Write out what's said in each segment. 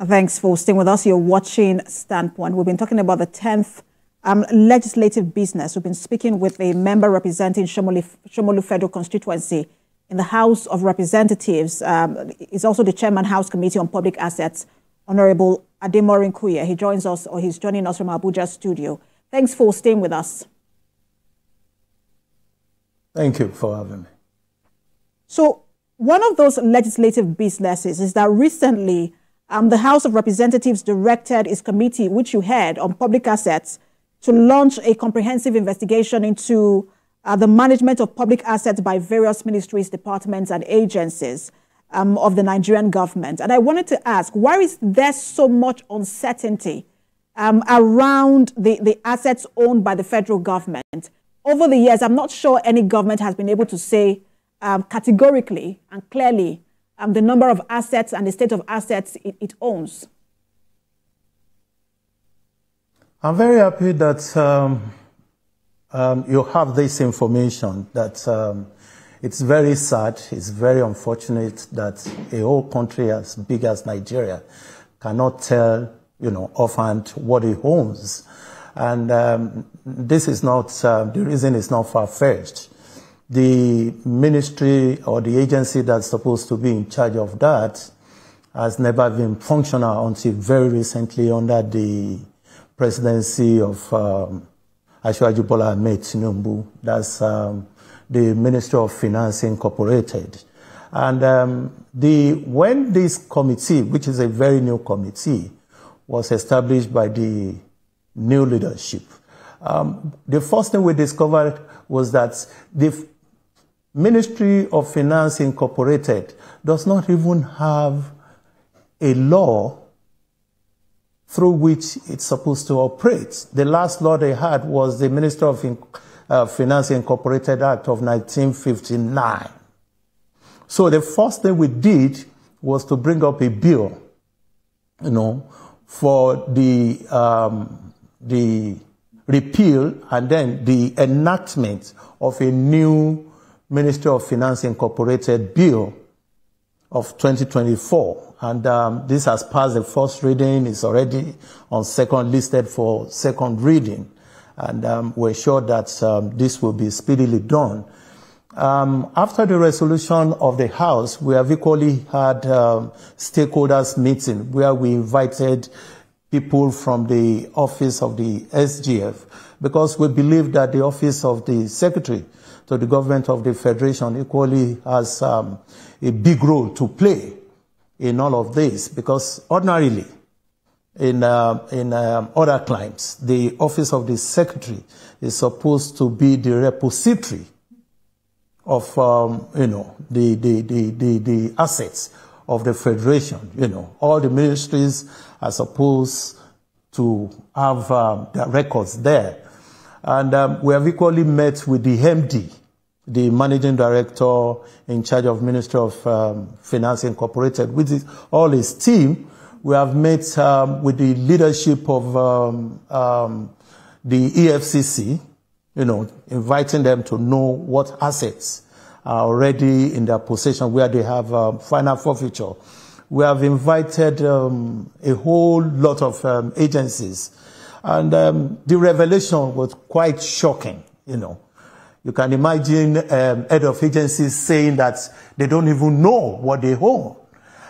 Thanks for staying with us. You're watching Standpoint. We've been talking about the 10th legislative business. We've been speaking with a member representing Somolu Federal Constituency in the House of Representatives. He's also the chairman, House Committee on Public Assets, Honourable Ademorin Kuye. He joins us, or he's joining us from Abuja studio. Thanks for staying with us. Thank you for having me. So one of those legislative businesses is that recently the House of Representatives directed its committee, which you heard, on public assets, to launch a comprehensive investigation into the management of public assets by various ministries, departments, and agencies of the Nigerian government. And I wanted to ask, why is there so much uncertainty around the assets owned by the federal government? Over the years, I'm not sure any government has been able to say categorically and clearly the number of assets and the state of assets it owns. I'm very happy that you have this information, that it's very sad, it's very unfortunate that a whole country as big as Nigeria cannot tell, offhand what it owns. And this is not, the reason is not far-fetched. The ministry or the agency that's supposed to be in charge of that has never been functional until very recently under the presidency of Asiwaju Bola Ahmed Tinubu. That's the Ministry of Finance Incorporated. And when this committee, which is a very new committee, was established by the new leadership, the first thing we discovered was that the Ministry of Finance Incorporated does not even have a law through which it's supposed to operate. The last law they had was the Ministry of Finance Incorporated Act of 1959. So the first thing we did was to bring up a bill, for the repeal and then the enactment of a new Ministry of Finance Incorporated Bill of 2024. And this has passed the first reading. It's already on listed for second reading. And we're sure that this will be speedily done. After the resolution of the House, we have equally had stakeholders meeting where we invited people from the office of the SGF, because we believe that the office of the Secretary to the government of the Federation equally has a big role to play in all of this, because ordinarily in other climes, the office of the Secretary is supposed to be the repository of the assets of the Federation. All the ministries are supposed to have their records there. And we have equally met with the MD, the Managing Director in charge of Ministry of Finance Incorporated, with all his team. We have met with the leadership of the EFCC, inviting them to know what assets are already in their possession, where they have final forfeiture. We have invited a whole lot of agencies. And the revelation was quite shocking, You can imagine head of agencies saying that they don't even know what they own.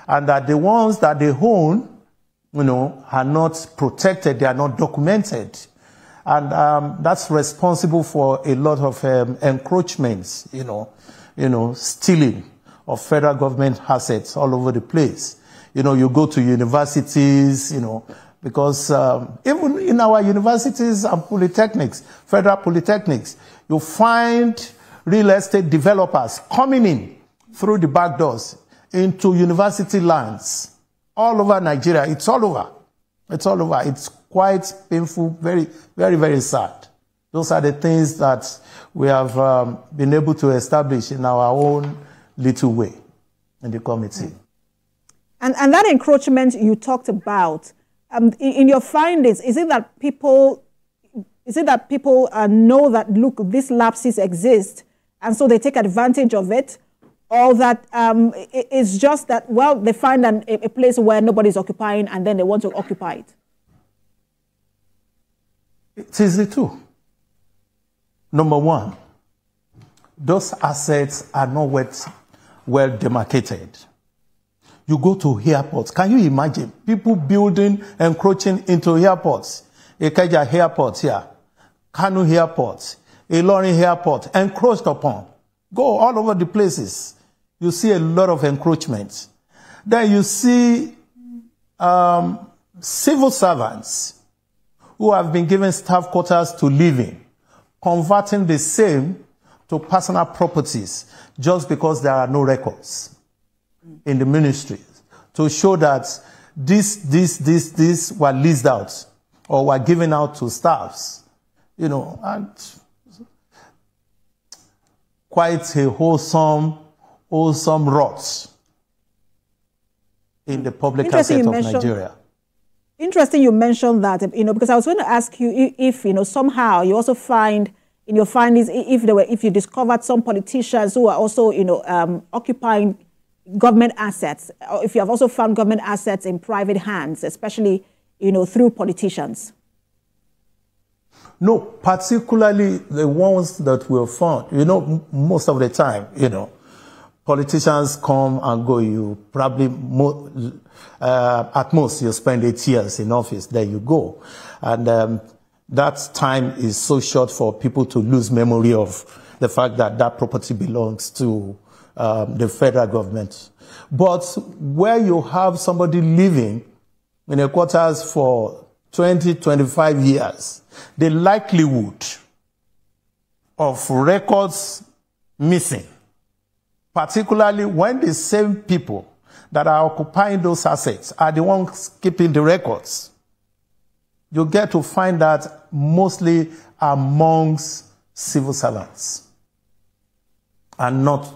And that the ones that they own, are not protected, they are not documented. And that's responsible for a lot of encroachments, stealing of federal government assets all over the place. You go to universities, because even in our universities and polytechnics, federal polytechnics, you find real estate developers coming in through the back doors into university lands all over Nigeria. It's all over. It's all over. It's quite painful, very, very, very sad. Those are the things that we have been able to establish in our own little way in the committee. And that encroachment you talked about, in your findings, is it that people know that, look, these lapses exist, and so they take advantage of it? Or that it's just that, well, they find a place where nobody's occupying and then they want to occupy it? It is the two. Number one, those assets are not well demarcated. You go to airports. Can you imagine people building, encroaching into airports? Ikeja Airport here, Kanu Airport, Ilorin Airport, encroached upon. Go all over the places. You see a lot of encroachment. Then you see civil servants who have been given staff quarters to live in, converting the same to personal properties just because there are no records in the ministries to show that this were leased out or were given out to staffs, you know, and quite a wholesome rot in the public asset of Nigeria. Interesting you mentioned that, you know, because I was going to ask you if you know, somehow you also find in your findings, if you discovered some politicians who are also, you know, occupying government assets, or if you have also found government assets in private hands, especially, you know, through politicians. No, particularly the ones that were found. You know, most of the time, you know, politicians come and go. You probably, at most, you spend 8 years in office. There you go. And that time is so short for people to lose memory of the fact that that property belongs to the federal government. But where you have somebody living in a quarters for 20, 25 years, the likelihood of records missing, particularly when the same people that are occupying those assets are the ones keeping the records, you get to find that mostly amongst civil servants and not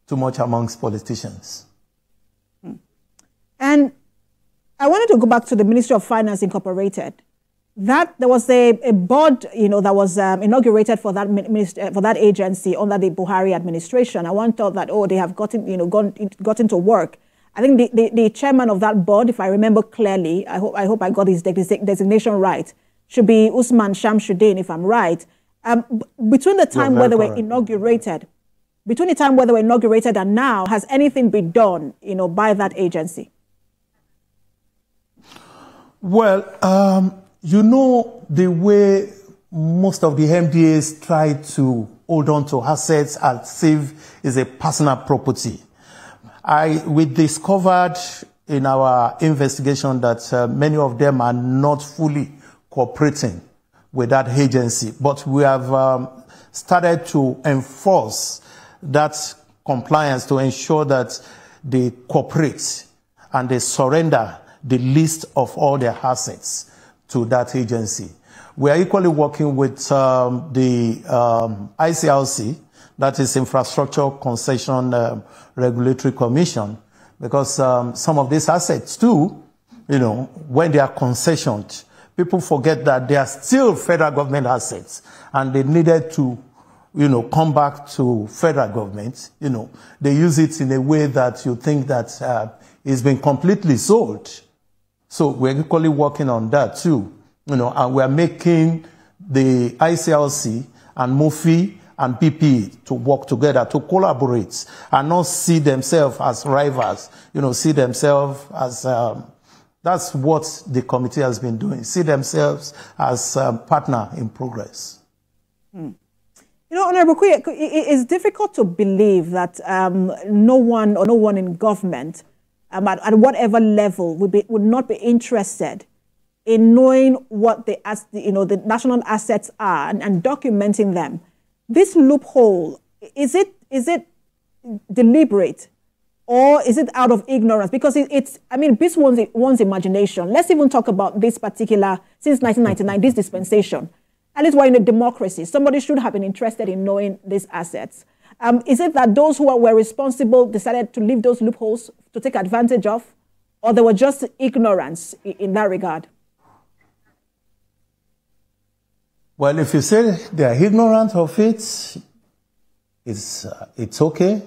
too much amongst politicians. And I wanted to go back to the Ministry of Finance Incorporated. That there was a board, you know, that was inaugurated for that agency under the Buhari administration. I one thought that, oh, they have gotten to work. I think the chairman of that board, if I remember clearly, I hope I got his designation right, should be Usman Shamsuddin, if I'm right. Between the time where they were inaugurated, and now, has anything been done, you know, by that agency? Well, you know, the way most of the MDAs try to hold on to assets as if it's a personal property. We discovered in our investigation that many of them are not fully cooperating with that agency, but we have started to enforce that compliance to ensure that they cooperate and they surrender the list of all their assets to that agency. We are equally working with the ICRC, that is Infrastructure Concession Regulatory Commission, because some of these assets too, you know, when they are concessioned, people forget that they are still federal government assets and they needed to, you know, come back to federal government. You know, they use it in a way that you think that it's been completely sold. So we're equally working on that too, you know, and we're making the ICRC and MOFI and PPE to work together, to collaborate, and not see themselves as rivals, you know, see themselves as, that's what the committee has been doing, see themselves as partner in progress. You know, Honourable Kuye, it's difficult to believe that no one in government, at whatever level, would not be interested in knowing what the national assets are and documenting them. This loophole, is it deliberate, or is it out of ignorance? Because it's this one's imagination. Let's even talk about this particular, since 1999, this dispensation. At least we're in a democracy. Somebody should have been interested in knowing these assets. Is it that those who were responsible decided to leave those loopholes to take advantage of, or there were just ignorance in that regard? Well, if you say they are ignorant of it, it's okay.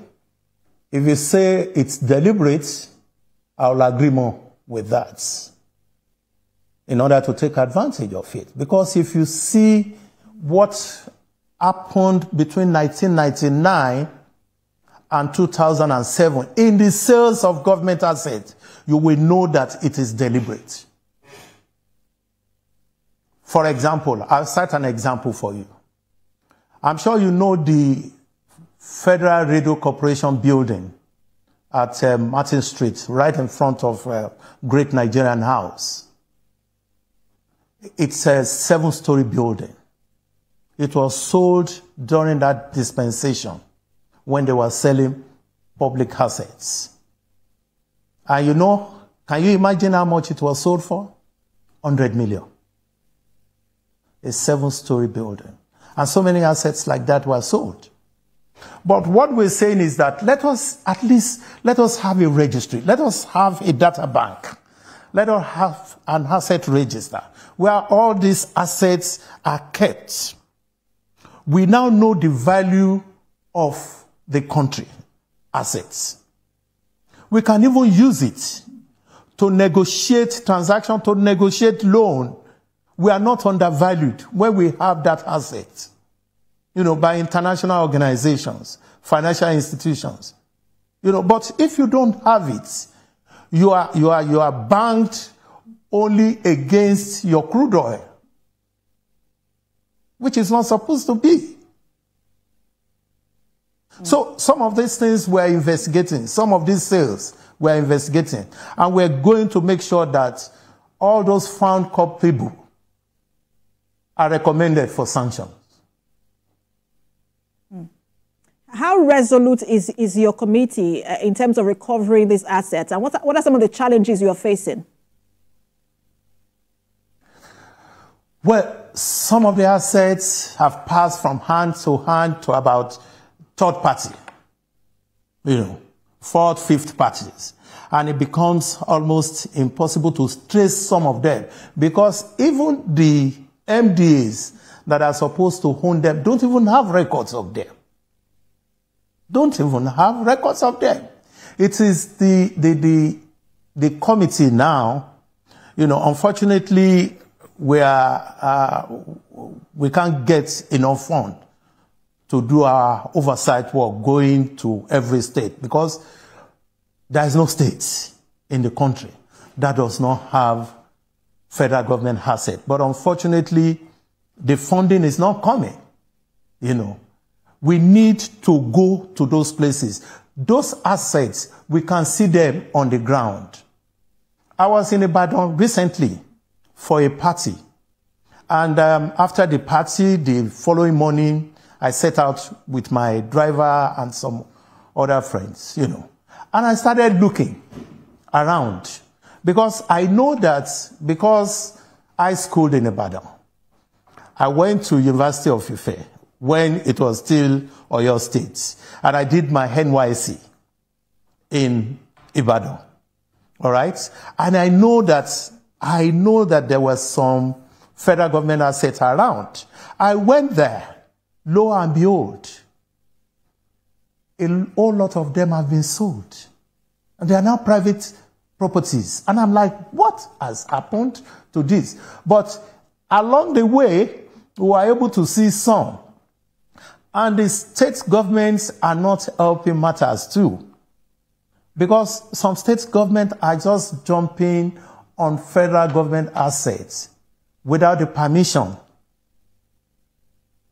If you say it's deliberate, I'll agree more with that in order to take advantage of it. Because if you see what happened between 1999 and 2007 in the sales of government assets, you will know that it is deliberate. For example, I'll cite an example for you. I'm sure you know the Federal Radio Corporation building at Martin Street, right in front of Great Nigerian House. It's a 7-story building. It was sold during that dispensation when they were selling public assets. And you know, can you imagine how much it was sold for? 100 million. A 7-story building. And so many assets like that were sold. But what we're saying is that let us have a registry. Let us have a data bank. Let us have an asset register where all these assets are kept. We now know the value of the country assets. We can even use it to negotiate transaction, to negotiate loan. We are not undervalued when we have that asset, by international organizations, financial institutions, but if you don't have it, you are banked only against your crude oil, which is not supposed to be. So some of these things we're investigating, some of these sales we're investigating, and we're going to make sure that all those found culpable are recommended for sanctions. How resolute is your committee in terms of recovering these assets? And what are some of the challenges you are facing? Well, some of the assets have passed from hand to about third party, fourth, fifth parties. And it becomes almost impossible to trace some of them because even the MDAs that are supposed to own them don't even have records of them. Don't even have records of them. It is the committee now, unfortunately, we can't get enough fund to do our oversight work going to every state because there is no state in the country that does not have federal government asset. But unfortunately, the funding is not coming, We need to go to those places. Those assets, we can see them on the ground. I was in Ibadan recently for a party. And after the party, the following morning, I set out with my driver and some other friends, And I started looking around because I know that because I schooled in Ibadan. I went to University of Ife when it was still Oyo State. And I did my NYC in Ibadan. All right? And I know that there was some federal government assets around. I went there. Lo and behold, a whole lot of them have been sold. And they are now private properties. And I'm like, what has happened to this? But along the way, we were able to see some. And the state governments are not helping matters too. Because some state governments are just jumping on federal government assets without the permission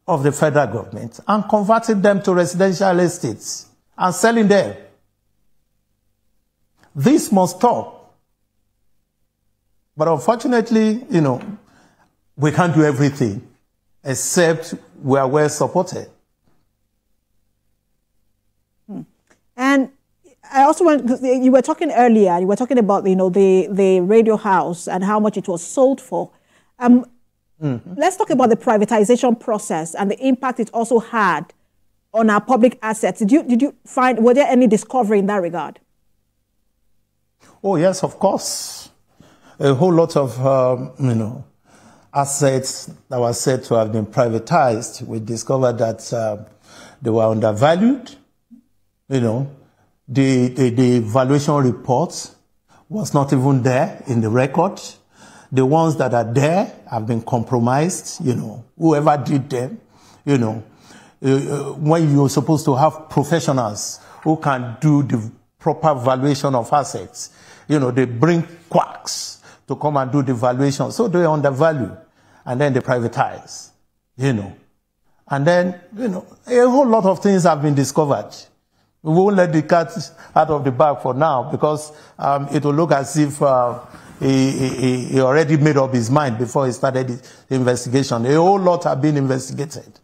of the federal government and converting them to residential estates and selling them. This must stop. But unfortunately, we can't do everything except we are well supported. And I also want, you were talking earlier, you were talking about, the radio house and how much it was sold for. Let's talk about the privatization process and the impact it also had on our public assets. Did you find, were there any discovery in that regard? Oh, yes, of course. A whole lot of, assets that were said to have been privatized. We discovered that they were undervalued. The valuation report was not even there in the record. The ones that are there have been compromised, whoever did them, when you're supposed to have professionals who can do the proper valuation of assets, they bring quacks to come and do the valuation. So they undervalue and then they privatize, And then, a whole lot of things have been discovered. We won't let the cat out of the bag for now because it will look as if he already made up his mind before he started the investigation. A whole lot have been investigated.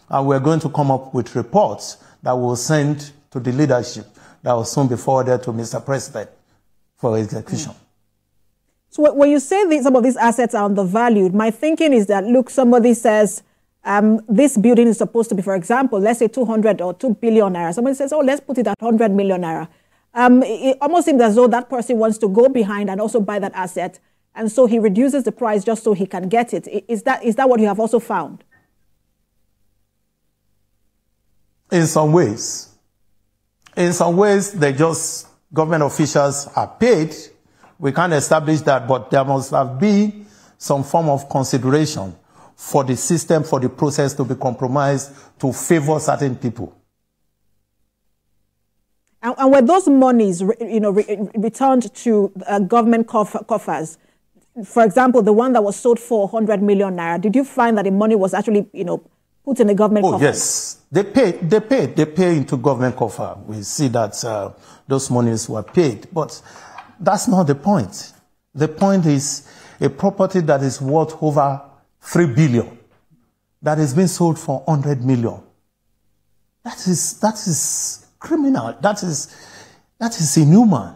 And we're going to come up with reports that we'll send to the leadership that will soon be forwarded to Mr. President for execution. So when you say some of these assets are undervalued, my thinking is that, look, somebody says, this building is supposed to be, for example, let's say 200 or 2 billion naira. Somebody says, oh, let's put it at 100 million naira. It almost seems as though that person wants to go behind and also buy that asset. And so he reduces the price just so he can get it. Is that what you have also found? In some ways. In some ways, government officials are paid. We can't establish that, but there must have been some form of consideration for the system, for the process to be compromised to favor certain people. And were those monies, returned to government coffers? For example, the one that was sold for 100 million naira, did you find that the money was actually, put in the government coffers? Yes. They pay into government coffer. We see that those monies were paid. But that's not the point. The point is a property that is worth over 3 billion that is being sold for 100 million. That is criminal. That is inhuman.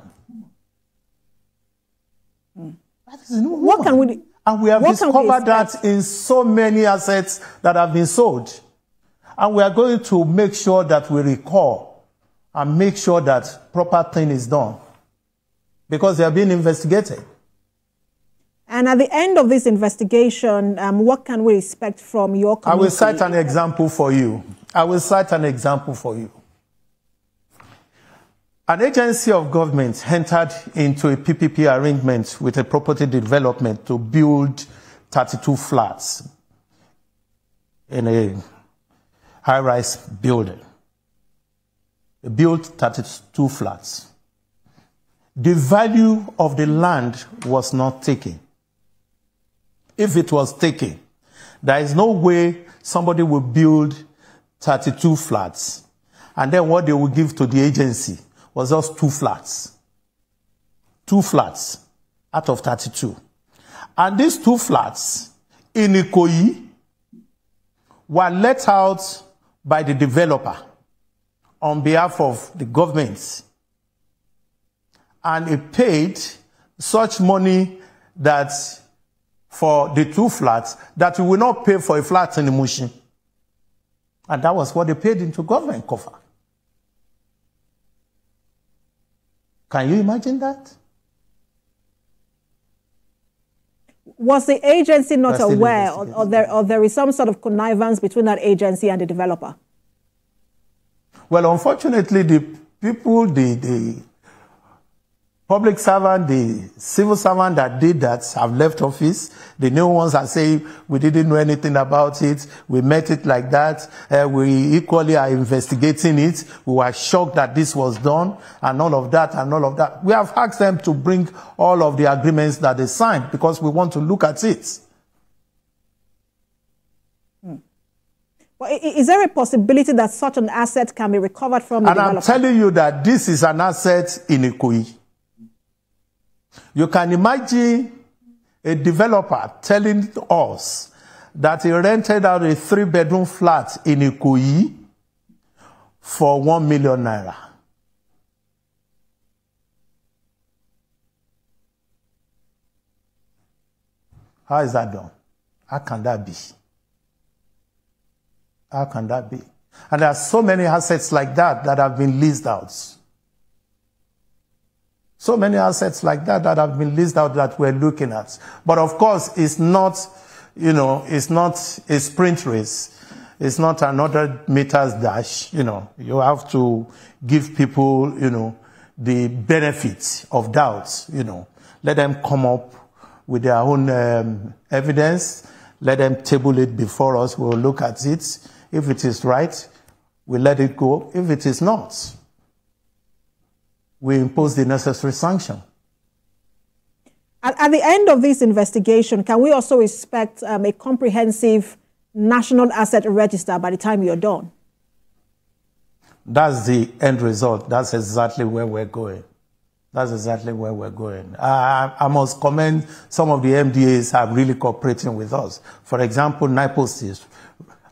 That is inhuman. What can we do? And we have discovered that in so many assets that have been sold. And we are going to make sure that we recall and make sure that proper thing is done. Because they are being investigated. And at the end of this investigation, what can we expect from your community? I will cite an example for you. An agency of government entered into a PPP arrangement with a property development to build 32 flats in a high-rise building. They built 32 flats. The value of the land was not taken. If it was taken, there is no way somebody will build 32 flats and then what they will give to the agency was just 2 flats. 2 flats out of 32. And these 2 flats in Kuye were let out by the developer on behalf of the government. And he paid such money that for the 2 flats that he will not pay for a flat in the Mushin. And that was what they paid into government coffer. Can you imagine that? Was the agency not aware, or there is some sort of connivance between that agency and the developer? Well, unfortunately, the people, the public servant, the civil servant that did that have left office. The new ones are saying, we didn't know anything about it. We met it like that. We equally are investigating it. We were shocked that this was done and all of that and all of that. We have asked them to bring all of the agreements that they signed because we want to look at it. Well, is there a possibility that such an asset can be recovered from the developer? And I'm telling you that this is an asset in Kuye. You can imagine a developer telling us that he rented out a 3-bedroom flat in Kuye for 1 million naira. How is that done? How can that be? How can that be? And there are so many assets like that that have been leased out. So many assets like that that have been leased out that we're looking at. But of course, it's not, it's not a sprint race. It's not another meters dash. You have to give people, the benefit of doubt, Let them come up with their own evidence. Let them table it before us. We'll look at it. If it is right, we let it go. If it is not, we impose the necessary sanction. At the end of this investigation, can we also expect a comprehensive national asset register by the time you're done? That's the end result. That's exactly where we're going. That's exactly where we're going. I must commend some of the MDAs are really cooperating with us. For example, NIPOSTs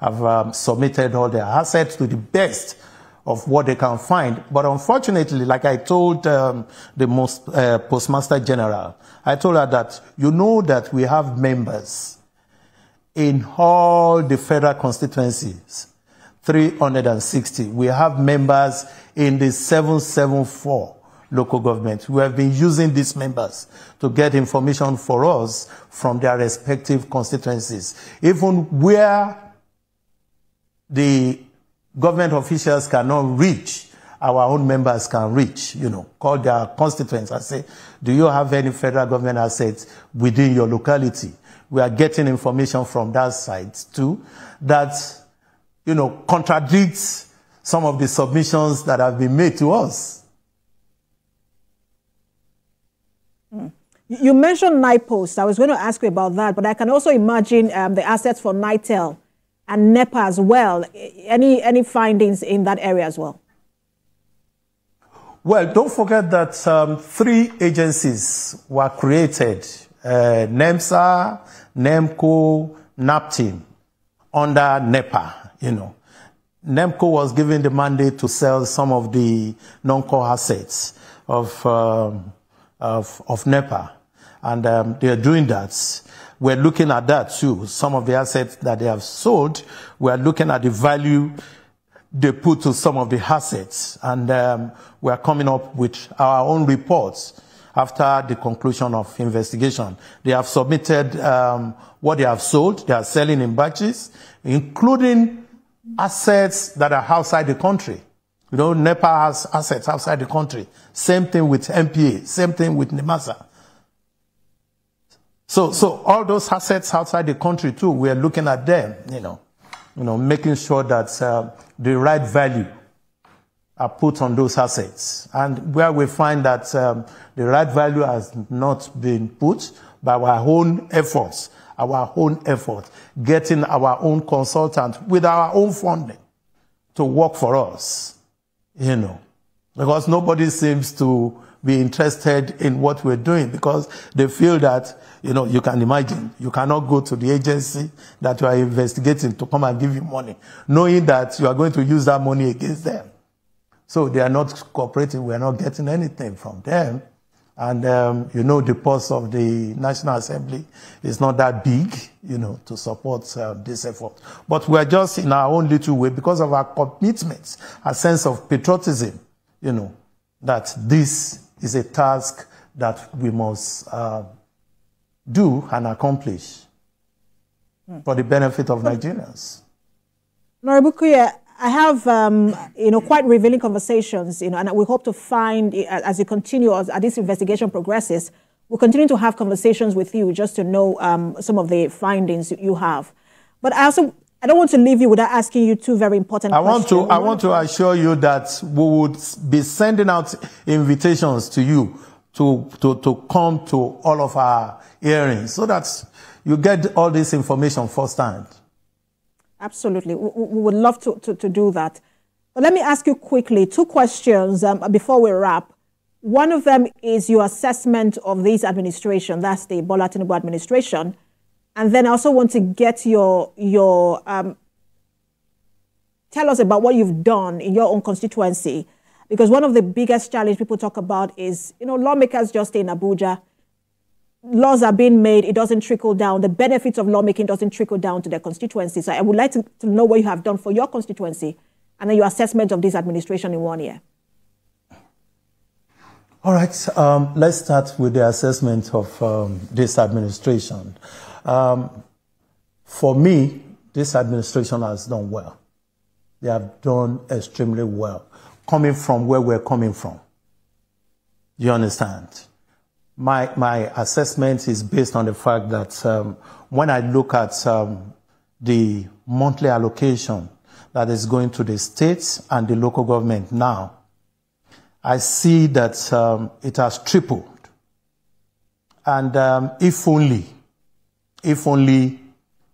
have submitted all their assets to the best of what they can find. But unfortunately, like I told the Postmaster General, I told her that that we have members in all the federal constituencies, 360. We have members in the 774 local government who have been using these members to get information for us from their respective constituencies. Even where the government officials cannot reach, our own members can reach, call their constituents and say, do you have any federal government assets within your locality? We are getting information from that side too that, contradicts some of the submissions that have been made to us. You mentioned NIPOST. I was going to ask you about that, but I can also imagine the assets for NITEL and NEPA as well. Any findings in that area as well? Well, don't forget that 3 agencies were created, NEMSA, NEMCO, NAPTIM, under NEPA, NEMCO was given the mandate to sell some of the non-core assets of NEPA, and they are doing that. We're looking at that too. Some of the assets that they have sold, we're looking at the value they put to some of the assets, and we're coming up with our own reports after the conclusion of investigation. They have submitted what they have sold. They are selling in batches, including assets that are outside the country. NEPA has assets outside the country. Same thing with MPA. Same thing with NEMASA. So all those assets outside the country too, we are looking at them, making sure that the right value are put on those assets. And where we find that the right value has not been put by our own efforts, getting our own consultant with our own funding to work for us, because nobody seems to be interested in what we're doing, because they feel that, you can imagine, you cannot go to the agency that you are investigating to come and give you money, knowing that you are going to use that money against them. So they are not cooperating. We are not getting anything from them. And, the purse of the National Assembly is not that big, to support this effort. But we are just in our own little way, because of our commitments, a sense of patriotism, that this is a task that we must do and accomplish for the benefit of Nigerians. Honourable Kuye, I have, quite revealing conversations, and we hope to find, as you continue, as this investigation progresses, we'll continue to have conversations with you just to know some of the findings you have. But I don't want to leave you without asking you 2 very important questions. I want to assure you that we would be sending out invitations to you to come to all of our hearings so that you get all this information firsthand. Absolutely. We would love to do that. But let me ask you quickly 2 questions before we wrap. One of them is your assessment of this administration, that's the Bola Tinubu administration. And then I also want to get tell us about what you've done in your own constituency. Because one of the biggest challenges people talk about is, lawmakers just stay in Abuja. Laws are being made, it doesn't trickle down. The benefits of lawmaking doesn't trickle down to their constituencies. So I would like to know what you have done for your constituency and then your assessment of this administration in 1 year. All right, let's start with the assessment of this administration. For me, this administration has done well. They have done extremely well, coming from where we're coming from. You understand? My assessment is based on the fact that when I look at the monthly allocation that is going to the states and the local government now, I see that it has tripled. And if only,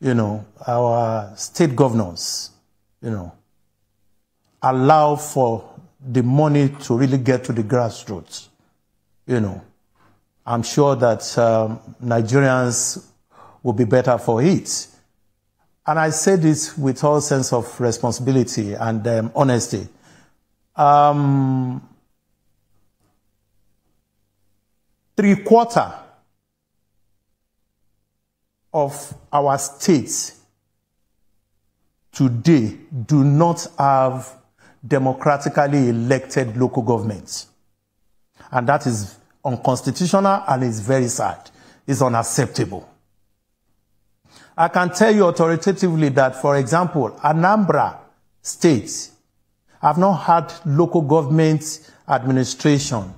you know, our state governors, you know, allow for the money to really get to the grassroots, you know, I'm sure that Nigerians will be better for it. And I say this with all sense of responsibility and honesty. 3/4 of our states today do not have democratically elected local governments. And that is unconstitutional and is very sad. It's unacceptable. I can tell you authoritatively that, for example, Anambra State have not had local government administration,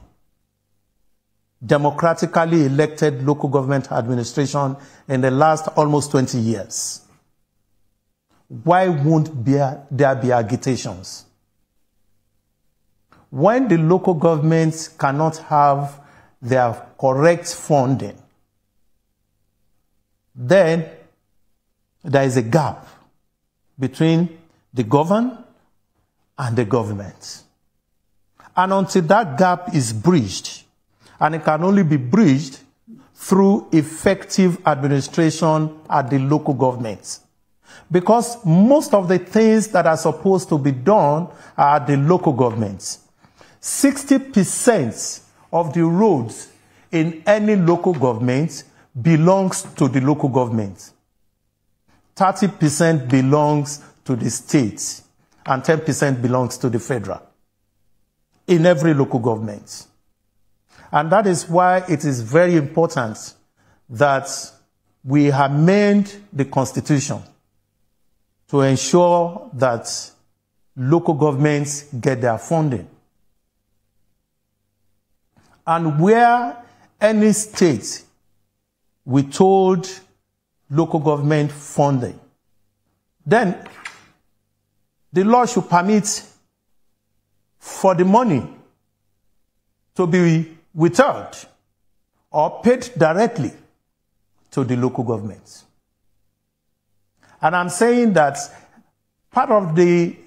democratically elected local government administration in the last almost 20 years. Why won't there be agitations? When the local governments cannot have their correct funding, then there is a gap between the governed and the government. And until that gap is bridged, and it can only be bridged through effective administration at the local government. Because most of the things that are supposed to be done are at the local governments. 60% of the roads in any local government belongs to the local government. 30% belongs to the state, and 10% belongs to the federal in every local government. And that is why it is very important that we amend the Constitution to ensure that local governments get their funding. And where any state withhold local government funding, then the law should permit for the money to be withheld or paid directly to the local governments. And I'm saying that part of the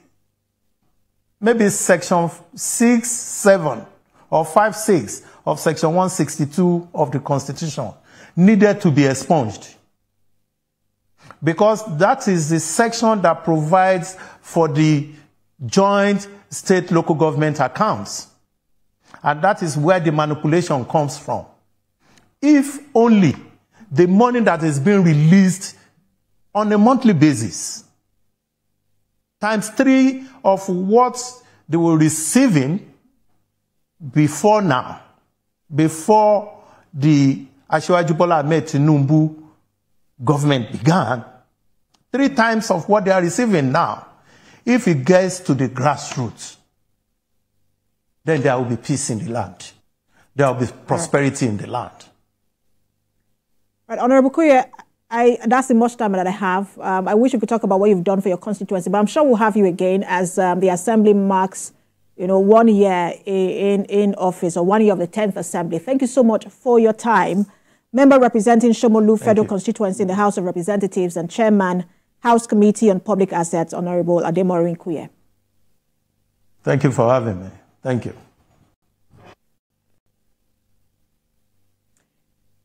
maybe section 6, 7 or 5, 6 of section 162 of the Constitution needed to be expunged. Because that is the section that provides for the joint state local government accounts. And that is where the manipulation comes from. If only the money that is being released on a monthly basis, times 3 of what they were receiving before now, before the Asiwaju Bola Ahmed Tinubu government began, 3 times of what they are receiving now, if it gets to the grassroots, then there will be peace in the land. There will be prosperity in the land. Right, Honourable Kuye, that's the much time that I have. I wish you could talk about what you've done for your constituency, but I'm sure we'll have you again as the Assembly marks, 1 year in office, or 1 year of the 10th Assembly. Thank you so much for your time. Member representing Somolu Federal Constituency in the House of Representatives and Chairman, House Committee on Public Assets, Honourable Ademorin Kuye. Thank you for having me. Thank you.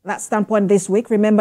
That standpoint this week. Remember,